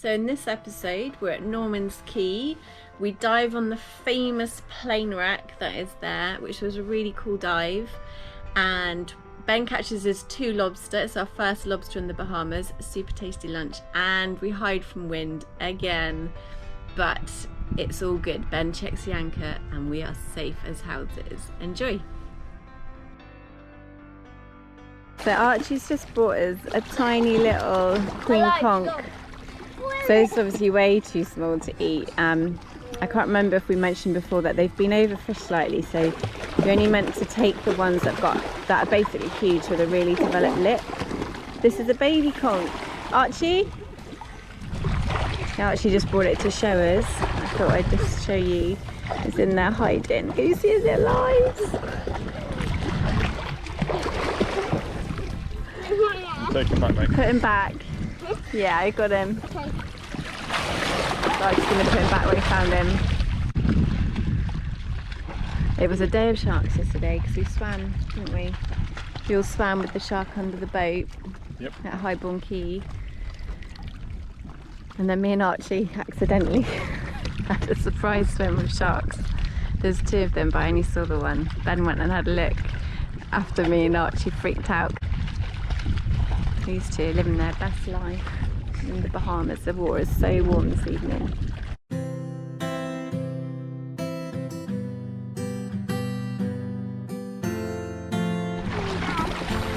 So in this episode, we're at Normans Cay. We dive on the famous plane wreck that is there, which was a really cool dive. And Ben catches his 2 lobster. It's our first lobster in the Bahamas. Super tasty lunch. And we hide from wind again. But it's all good. Ben checks the anchor and we are safe as houses. Enjoy. So Archie's just brought us a tiny little queen conch. So it's obviously way too small to eat. I can't remember if we mentioned before that they've been overfished slightly, so you're only meant to take the ones that are basically huge with a really developed lip. This is a baby conch. Archie? Archie just brought it to show us. I thought I'd just show you. It's in there hiding. Can you see his little eyes? Take him back, mate. Put him back. Yeah, I got him. Okay. So I'm just going to put him back where we found him. It was a day of sharks yesterday because we swam, didn't we? We all swam with the shark under the boat. Yep. At Harbour Key. And then me and Archie accidentally had a surprise swim with sharks. There's 2 of them, but I only saw the one. Ben went and had a look after me and Archie freaked out. These 2 living their best life in the Bahamas. The water is so warm this evening.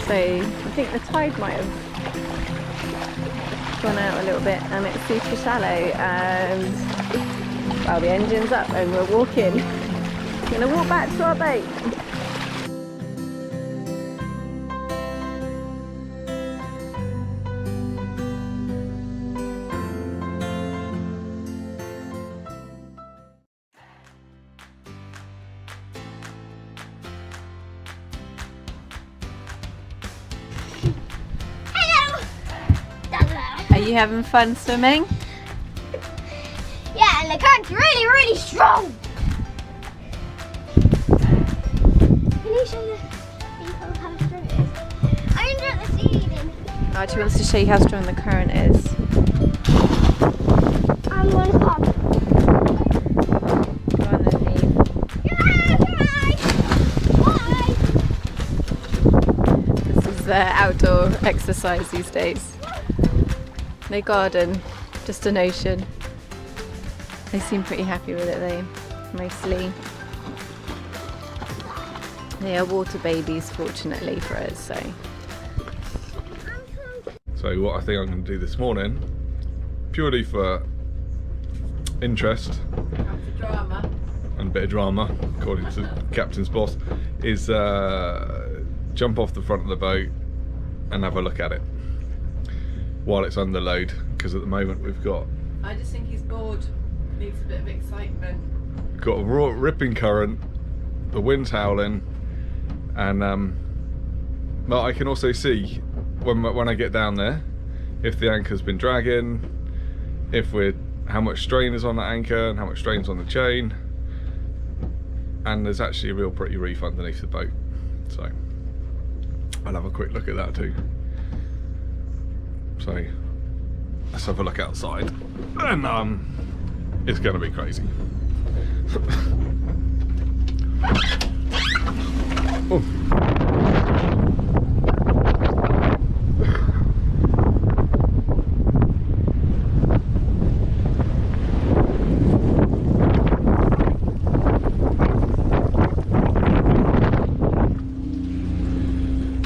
So I think the tide might have gone out a little bit and it's super shallow, and well, the engine's up and we're walking. We're going to walk back to our boat. Are you having fun swimming? Yeah, and the current's really, really strong. Can you show the people how strong it is? I enjoy the seeding. Archie wants to show you how strong the current is. I'm going to pop. Go on then, Niamh. Bye. This is their outdoor exercise these days. No garden, just an ocean. They seem pretty happy with it though, mostly. They are water babies, fortunately for us, so. So what I think I'm going to do this morning, purely for interest Drama. and a bit of drama, according to Captain's boss, is jump off the front of the boat and have a look at it while it's under load, because at the moment we've got I just think he's bored, needs a bit of excitement. a raw ripping current, the wind's howling, and but I can also see when I get down there if the anchor's been dragging, how much strain is on the anchor and how much strain's on the chain, and there's actually a real pretty reef underneath the boat, so I'll have a quick look at that too. So let's have a look outside, and it's going to be crazy. Oh.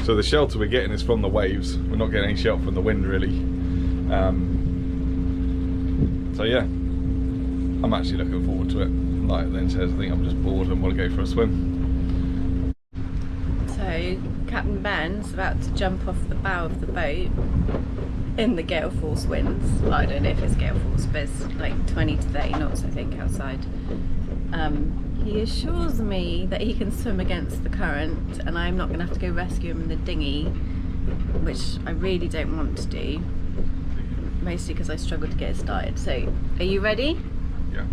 So the shelter we're getting is from the waves. We're not getting any shelter from the wind really. So yeah, I'm actually looking forward to it. Like Lynne says, I think I'm just bored and want to go for a swim. So Captain Ben's about to jump off the bow of the boat in the gale force winds. Well, I don't know if it's gale force, but it's like 20 to 30 knots I think outside. He assures me that he can swim against the current and I'm not going to have to go rescue him in the dinghy, which I really don't want to do, mostly because I struggled to get it started. So, are you ready? Yeah.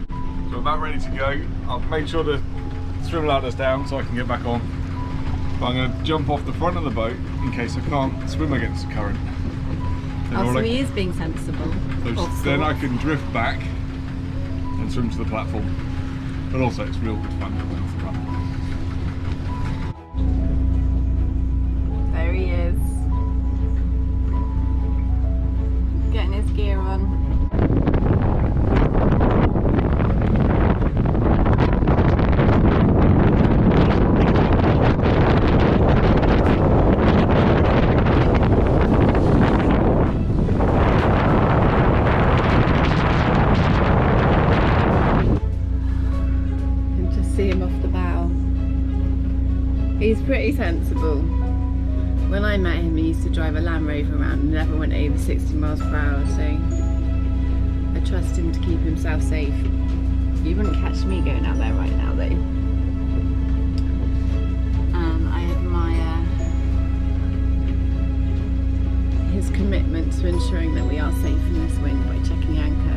So I'm about ready to go. I've made sure the swim ladder's down so I can get back on. But I'm going to jump off the front of the boat in case I can't swim against the current. Then Oh, all so I- he is being sensible. then I can drift back and swim to the platform. But also it's real good fun going off the front. There he is. Getting his gear on. See him off the bow. He's pretty sensible. When I met him, he used to drive a Land Rover around and never went over 60 miles per hour, so I trust him to keep himself safe. You wouldn't catch me going out there right now, though. And I admire his commitment to ensuring that we are safe in this wind by checking anchor.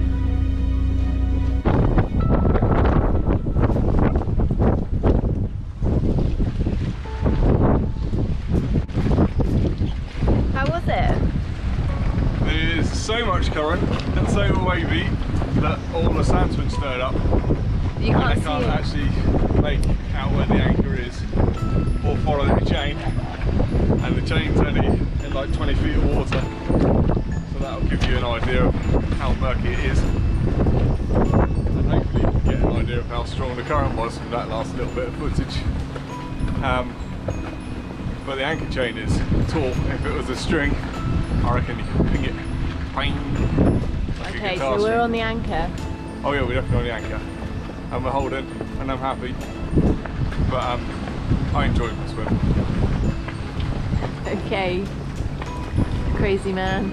There's so much current and so wavy that all the sand's been stirred up. You can't I see can't it. actually make out where the anchor is or follow the chain. And the chain's only in like 20 feet of water. So that'll give you an idea of how murky it is. And hopefully you can get an idea of how strong the current was from that last little bit of footage. But the anchor chain is taut. If it was a string, I reckon you can ping it. Bang, like a Okay, guitar so we're string. on the anchor. Oh yeah, we're definitely on the anchor. And we're holding, and I'm happy. But I enjoy my swim. Okay, crazy man.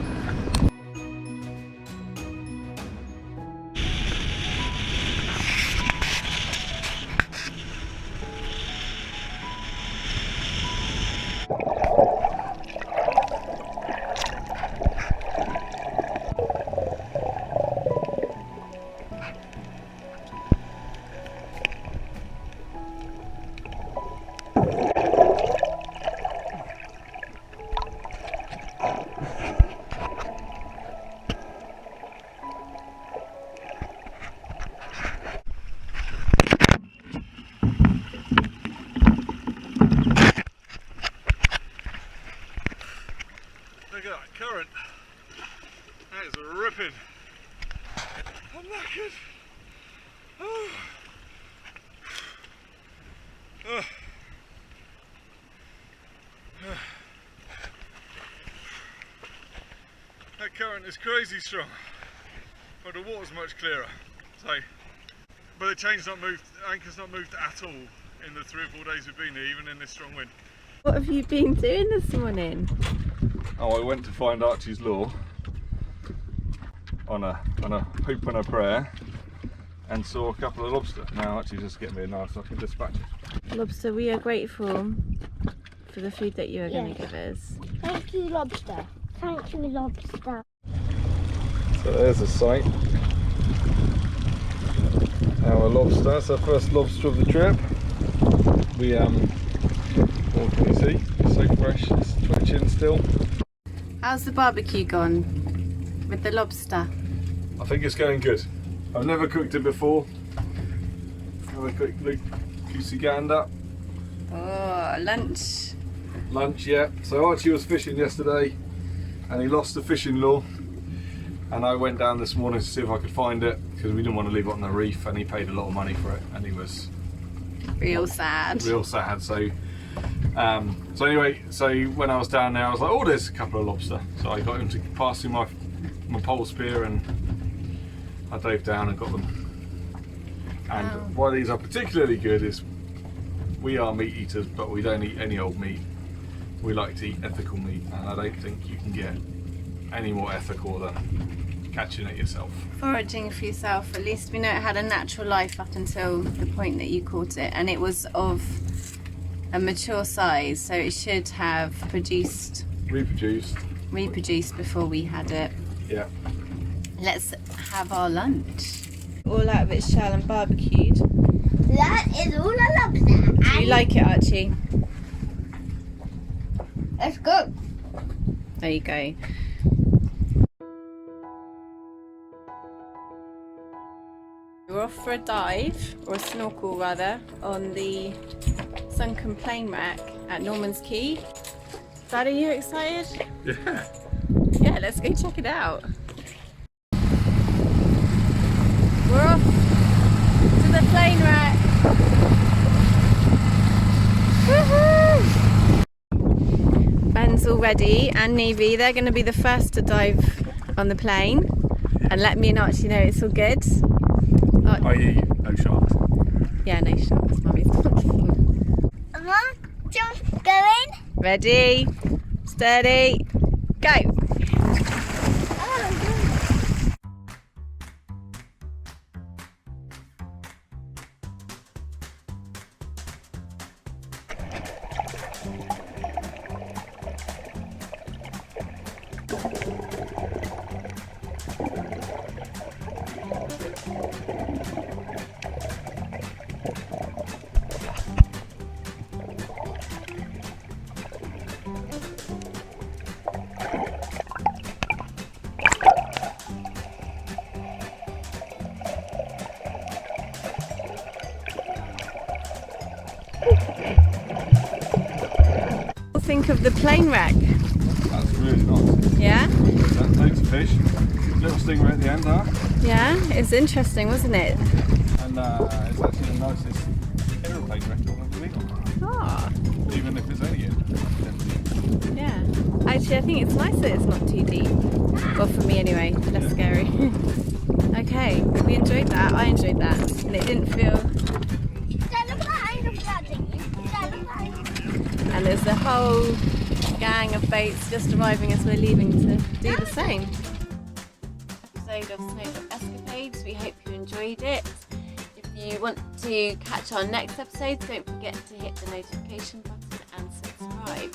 Look at that current. That is ripping. I'm knackered. Oh. Oh. That current is crazy strong, but the water's much clearer. So, but the chain's not moved, the anchor's not moved at all in the 3 or 4 days we've been here, even in this strong wind. What have you been doing this morning? Oh, I went to find Archie's lure on a hoop and a prayer, and saw a couple of lobster. Now Archie's just getting me a knife so I can dispatch it. Lobster, we are grateful for the food that you are going Yes. to give us. Thank you, Lobster. Thank you, Lobster. So there's a sight. Our lobster. It's our first lobster of the trip. We what can you see? It's so fresh. It's twitching still. How's the barbecue gone with the lobster? I think it's going good. I've never cooked it before. Have a quick look, goosey gander. Oh, lunch. Lunch, yeah. So Archie was fishing yesterday and he lost the fishing lure, and I went down this morning to see if I could find it because we didn't want to leave it on the reef, and he paid a lot of money for it and he was Real sad. real sad. So anyway, so when I was down there I was like, oh, there's a couple of lobster. So I got him to pass me my pole spear and I dove down and got them. And Wow. why these are particularly good is we are meat eaters, but we don't eat any old meat. We like to eat ethical meat, and I don't think you can get any more ethical than catching it yourself. Foraging for yourself. At least we know it had a natural life up until the point that you caught it, and it was of a mature size, so it should have reproduced before we had it. Yeah. Let's have our lunch. All out of its shell and barbecued. That is all a lobster. Do you like it, Archie? Let's go. There you go. We're off for a dive, or a snorkel rather, on the sunken plane wreck at Normans Cay. Dad, are you excited? Yeah. Yeah, let's go check it out. We're off to the plane wreck. Woohoo! Ben's all ready, and Niamh, they're going to be the first to dive on the plane and let me and Archie know it's all good. I.e. no sharks. Yeah, no sharks. Mummy's talking. Mom, just going. Ready, steady, go. Think of the plane wreck. That's really nice. Yeah? Loads of fish. Little stingray at the end, huh? Yeah, it's interesting, wasn't it? And it's actually the nicest aeroplane wreck I've ever been on. Ah, Even if it's only in. yeah. Actually, I think it's nice that it's not too deep. Well, for me anyway, less scary. Okay, we enjoyed that. I enjoyed that. And it didn't feel... And there's a whole gang of boats just arriving as we're leaving to do the same. Episode of Snowdrop Escapades. We hope you enjoyed it. If you want to catch our next episodes, don't forget to hit the notification button and subscribe.